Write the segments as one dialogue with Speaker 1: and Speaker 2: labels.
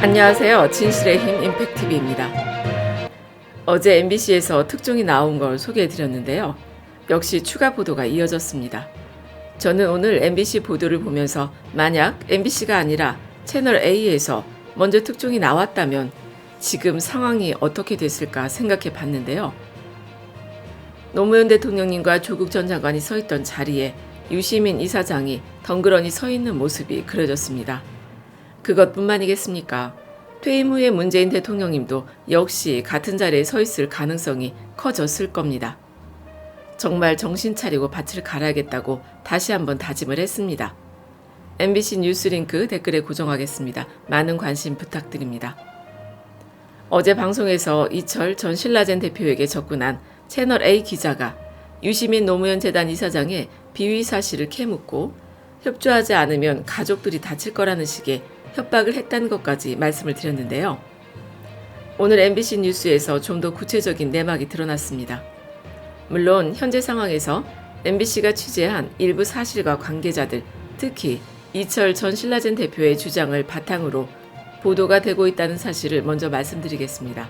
Speaker 1: 안녕하세요. 진실의 힘 임팩TV입니다. 어제 MBC에서 특종이 나온 걸 소개해드렸는데요. 역시 추가 보도가 이어졌습니다. 저는 오늘 MBC 보도를 보면서 만약 MBC가 아니라 채널 A에서 먼저 특종이 나왔다면 지금 상황이 어떻게 됐을까 생각해 봤는데요. 노무현 대통령님과 조국 전 장관이 서 있던 자리에 유시민 이사장이 덩그러니 서 있는 모습이 그려졌습니다. 그것뿐만이겠습니까? 퇴임 후에 문재인 대통령님도 역시 같은 자리에 서 있을 가능성이 커졌을 겁니다. 정말 정신 차리고 밭을 갈아야겠다고 다시 한번 다짐을 했습니다. MBC 뉴스링크 댓글에 고정하겠습니다. 많은 관심 부탁드립니다. 어제 방송에서 이철 전 신라젠 대표에게 접근한 채널A 기자가 유시민 노무현 재단 이사장의 비위 사실을 캐묻고 협조하지 않으면 가족들이 다칠 거라는 식의 협박을 했다는 것까지 말씀을 드렸는데요. 오늘 MBC 뉴스에서 좀 더 구체적인 내막이 드러났습니다. 물론 현재 상황에서 MBC가 취재한 일부 사실과 관계자들, 특히 이철 전 신라젠 대표의 주장을 바탕으로 보도가 되고 있다는 사실을 먼저 말씀드리겠습니다.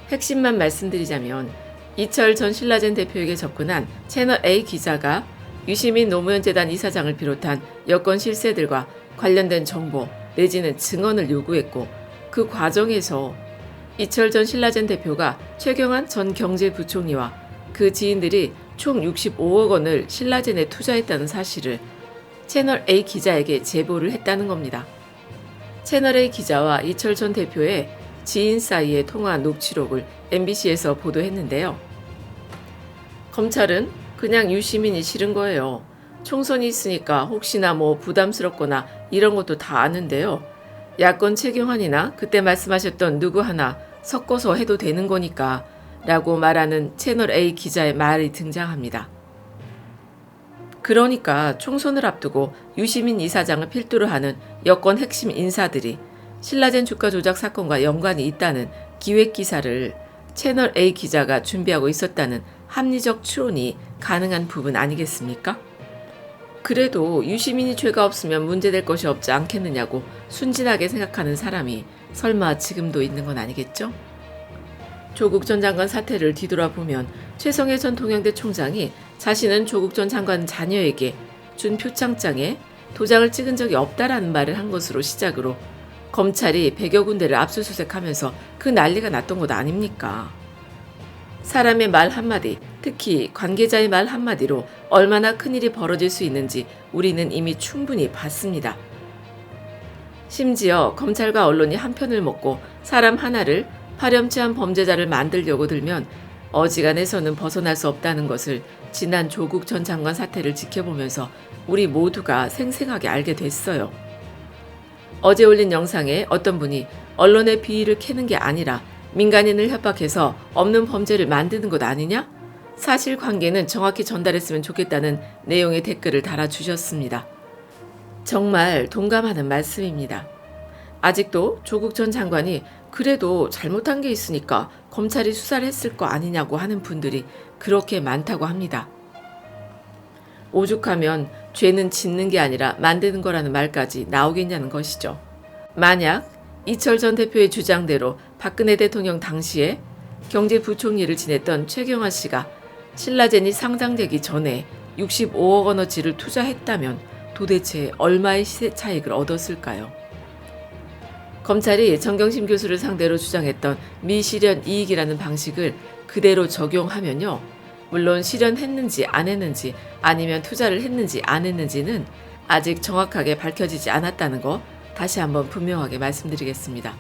Speaker 1: 핵심만 말씀드리자면 이철 전 신라젠 대표에게 접근한 채널A 기자가 유시민 노무현 재단 이사장을 비롯한 여권 실세들과 관련된 정보 내지는 증언을 요구했고 그 과정에서 이철 전 신라젠 대표가 최경환 전 경제부총리와 그 지인들이 총 65억 원을 신라젠에 투자했다는 사실을 채널A 기자에게 제보를 했다는 겁니다. 채널A 기자와 이철 전 대표의 지인 사이의 통화 녹취록을 MBC에서 보도했는데요. 검찰은 그냥 유시민이 싫은 거예요. 총선이 있으니까 혹시나 부담스럽거나 이런 것도 다 아는데요. 야권 최경환이나 그때 말씀하셨던 누구 하나 섞어서 해도 되는 거니까 라고 말하는 채널A 기자의 말이 등장합니다. 그러니까 총선을 앞두고 유시민 이사장을 필두로 하는 여권 핵심 인사들이 신라젠 주가 조작 사건과 연관이 있다는 기획 기사를 채널A 기자가 준비하고 있었다는 합리적 추론이 가능한 부분 아니겠습니까? 그래도 유시민이 죄가 없으면 문제될 것이 없지 않겠느냐고 순진하게 생각하는 사람이 설마 지금도 있는 건 아니겠죠? 조국 전 장관 사태를 뒤돌아보면 최성해 전 동양대 총장이 자신은 조국 전 장관 자녀에게 준 표창장에 도장을 찍은 적이 없다라는 말을 한 것으로 시작으로 검찰이 100여 군데를 압수수색하면서 그 난리가 났던 것 아닙니까? 사람의 말 한마디, 특히 관계자의 말 한마디로 얼마나 큰일이 벌어질 수 있는지 우리는 이미 충분히 봤습니다. 심지어 검찰과 언론이 한편을 먹고 사람 하나를 파렴치한 범죄자를 만들려고 들면 어지간해서는 벗어날 수 없다는 것을 지난 조국 전 장관 사태를 지켜보면서 우리 모두가 생생하게 알게 됐어요. 어제 올린 영상에 어떤 분이 언론의 비위를 캐는 게 아니라 민간인을 협박해서 없는 범죄를 만드는 것 아니냐? 사실관계는 정확히 전달했으면 좋겠다는 내용의 댓글을 달아주셨습니다. 정말 동감하는 말씀입니다. 아직도 조국 전 장관이 그래도 잘못한 게 있으니까 검찰이 수사를 했을 거 아니냐고 하는 분들이 그렇게 많다고 합니다. 오죽하면 죄는 짓는 게 아니라 만드는 거라는 말까지 나오겠냐는 것이죠. 만약 이철 전 대표의 주장대로 박근혜 대통령 당시에 경제부총리를 지냈던 최경환 씨가 신라젠이 상장되기 전에 65억 원어치를 투자했다면 도대체 얼마의 시세 차익을 얻었을까요? 검찰이 정경심 교수를 상대로 주장했던 미실현 이익이라는 방식을 그대로 적용하면요. 물론 실현했는지 안 했는지 아니면 투자를 했는지 안 했는지는 아직 정확하게 밝혀지지 않았다는 거 다시 한번 분명하게 말씀드리겠습니다.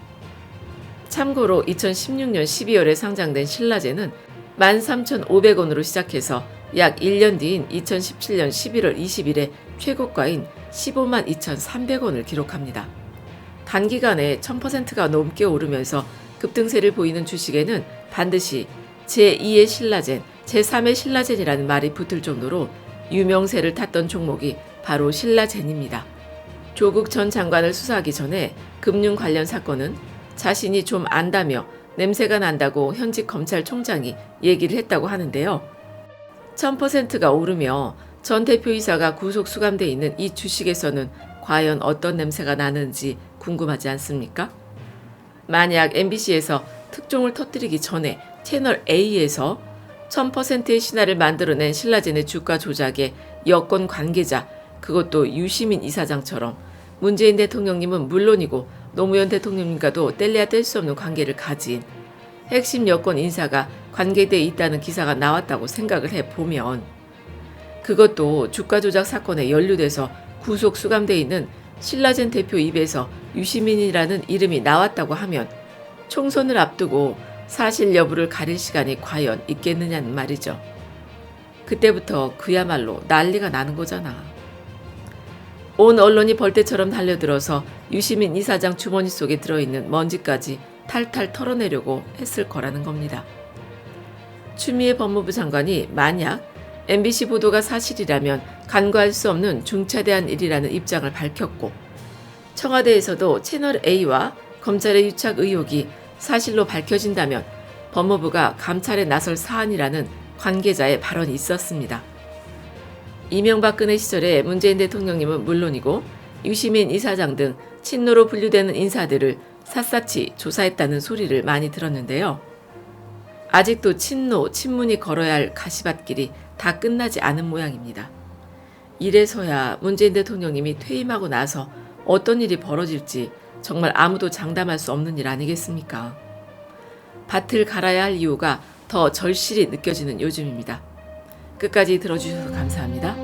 Speaker 1: 참고로 2016년 12월에 상장된 신라젠은 13,500원으로 시작해서 약 1년 뒤인 2017년 11월 20일에 최고가인 15만 2,300원을 기록합니다. 단기간에 1000%가 넘게 오르면서 급등세를 보이는 주식에는 반드시 제2의 신라젠, 제3의 신라젠이라는 말이 붙을 정도로 유명세를 탔던 종목이 바로 신라젠입니다. 조국 전 장관을 수사하기 전에 금융 관련 사건은 자신이 좀 안다며 냄새가 난다고 현직 검찰총장이 얘기를 했다고 하는데요. 1000%가 오르며 전 대표이사가 구속 수감돼 있는 이 주식에서는 과연 어떤 냄새가 나는지 궁금하지 않습니까? 만약 MBC에서 특종을 터뜨리기 전에 채널 A에서 1000%의 신화를 만들어낸 신라젠의 주가 조작의 여권 관계자, 그것도 유시민 이사장처럼 문재인 대통령님은 물론이고 노무현 대통령님과도 뗄래야 뗄 수 없는 관계를 가진 핵심 여권 인사가 관계돼 있다는 기사가 나왔다고 생각을 해보면, 그것도 주가 조작 사건에 연루돼서 구속 수감돼 있는 신라젠 대표 입에서 유시민이라는 이름이 나왔다고 하면 총선을 앞두고 사실 여부를 가릴 시간이 과연 있겠느냐는 말이죠. 그때부터 그야말로 난리가 나는 거잖아. 온 언론이 벌떼처럼 달려들어서 유시민 이사장 주머니 속에 들어있는 먼지까지 탈탈 털어내려고 했을 거라는 겁니다. 추미애 법무부 장관이 만약 MBC 보도가 사실이라면 간과할 수 없는 중차대한 일이라는 입장을 밝혔고, 청와대에서도 채널 A와 검찰의 유착 의혹이 사실로 밝혀진다면 법무부가 감찰에 나설 사안이라는 관계자의 발언이 있었습니다. 이명박근혜 시절에 문재인 대통령님은 물론이고 유시민 이사장 등 친노로 분류되는 인사들을 샅샅이 조사했다는 소리를 많이 들었는데요. 아직도 친노, 친문이 걸어야 할 가시밭길이 다 끝나지 않은 모양입니다. 이래서야 문재인 대통령님이 퇴임하고 나서 어떤 일이 벌어질지 정말 아무도 장담할 수 없는 일 아니겠습니까? 밭을 갈아야 할 이유가 더 절실히 느껴지는 요즘입니다. 끝까지 들어주셔서 감사합니다.